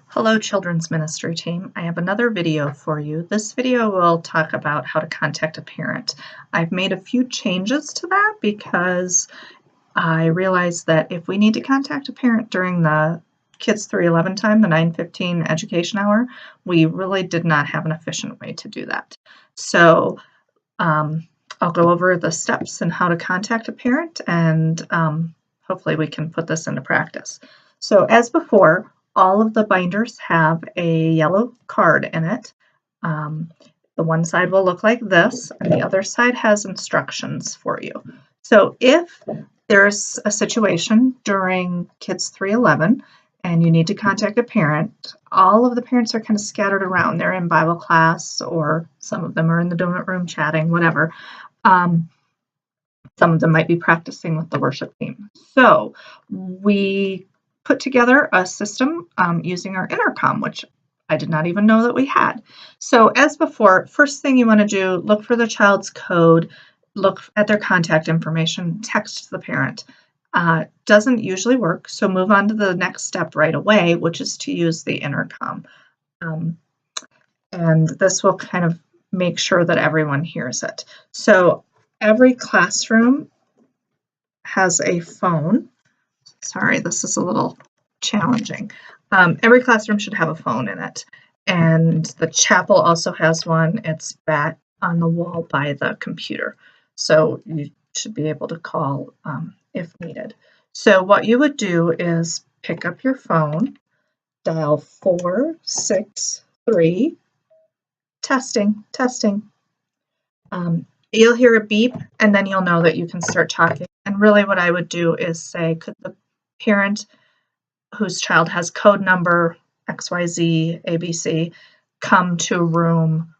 Hello, Children's Ministry team. I have another video for you. This video will talk about how to contact a parent. I've made a few changes to that because I realized that if we need to contact a parent during the Kids 311 time, the 9:15 education hour, we really did not have an efficient way to do that. So I'll go over the steps and how to contact a parent, and hopefully we can put this into practice. So as before, all of the binders have a yellow card in it. The one side will look like this, and the other side has instructions for you. So if there's a situation during Kids 311 and you need to contact a parent, all of the parents are kind of scattered around. They're in Bible class, or some of them are in the donut room chatting, whatever. Some of them might be practicing with the worship team. So we put together a system using our intercom, which I did not even know that we had. So as before, first thing you want to do, look for the child's code, look at their contact information, text the parent. Doesn't usually work, so move on to the next step right away, which is to use the intercom. And this will kind of make sure that everyone hears it. So every classroom has a phone. Sorry, this is a little challenging. Every classroom should have a phone in it. And the chapel also has one. It's back on the wall by the computer. So you should be able to call if needed. So what you would do is pick up your phone, dial 463, testing. You'll hear a beep, and then you'll know that you can start talking. And really what I would do is say, could the parent whose child has code number XYZ ABC come to room,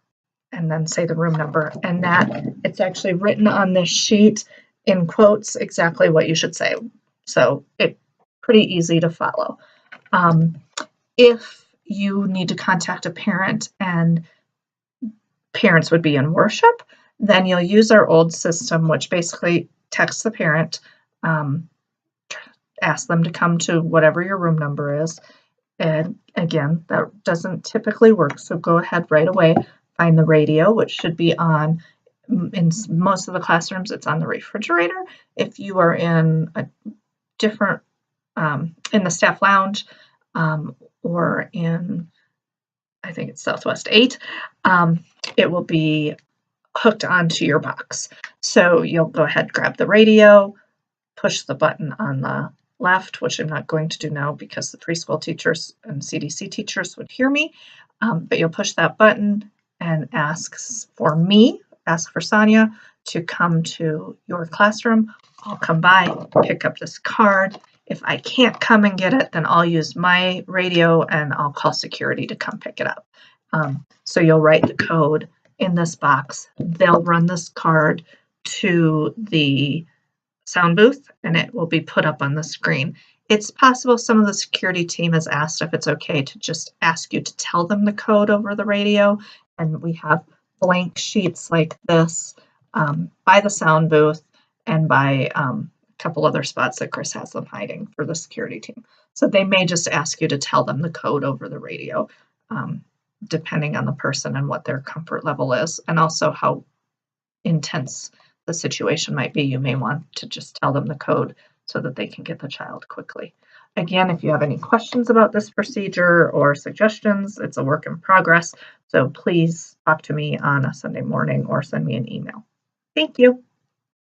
and then say the room number. And that it's actually written on this sheet in quotes exactly what you should say. So it's pretty easy to follow. If you need to contact a parent and parents would be in worship, then you'll use our old system, which basically texts the parent, ask them to come to whatever your room number is. And again, that doesn't typically work, so go ahead right away, find the radio, which should be on. In most of the classrooms, it's on the refrigerator. If you are in a different, in the staff lounge, or in, I think it's Southwest 8, it will be hooked onto your box. So you'll go ahead, grab the radio, push the button on the left, which I'm not going to do now because the preschool teachers and CDC teachers would hear me, but you'll push that button and ask for Sonia to come to your classroom. I'll come by, pick up this card. If I can't come and get it, then I'll use my radio and I'll call security to come pick it up. So you'll write the code in this box. They'll run this card to the sound booth and it will be put up on the screen. It's possible some of the security team has asked if it's okay to just ask you to tell them the code over the radio, and we have blank sheets like this by the sound booth and by a couple other spots that Chris has them hiding for the security team. So they may just ask you to tell them the code over the radio, depending on the person and what their comfort level is, and also how intense the situation might be. You may want to just tell them the code so that they can get the child quickly. Again, if you have any questions about this procedure or suggestions, it's a work in progress. So please talk to me on a Sunday morning or send me an email. Thank you.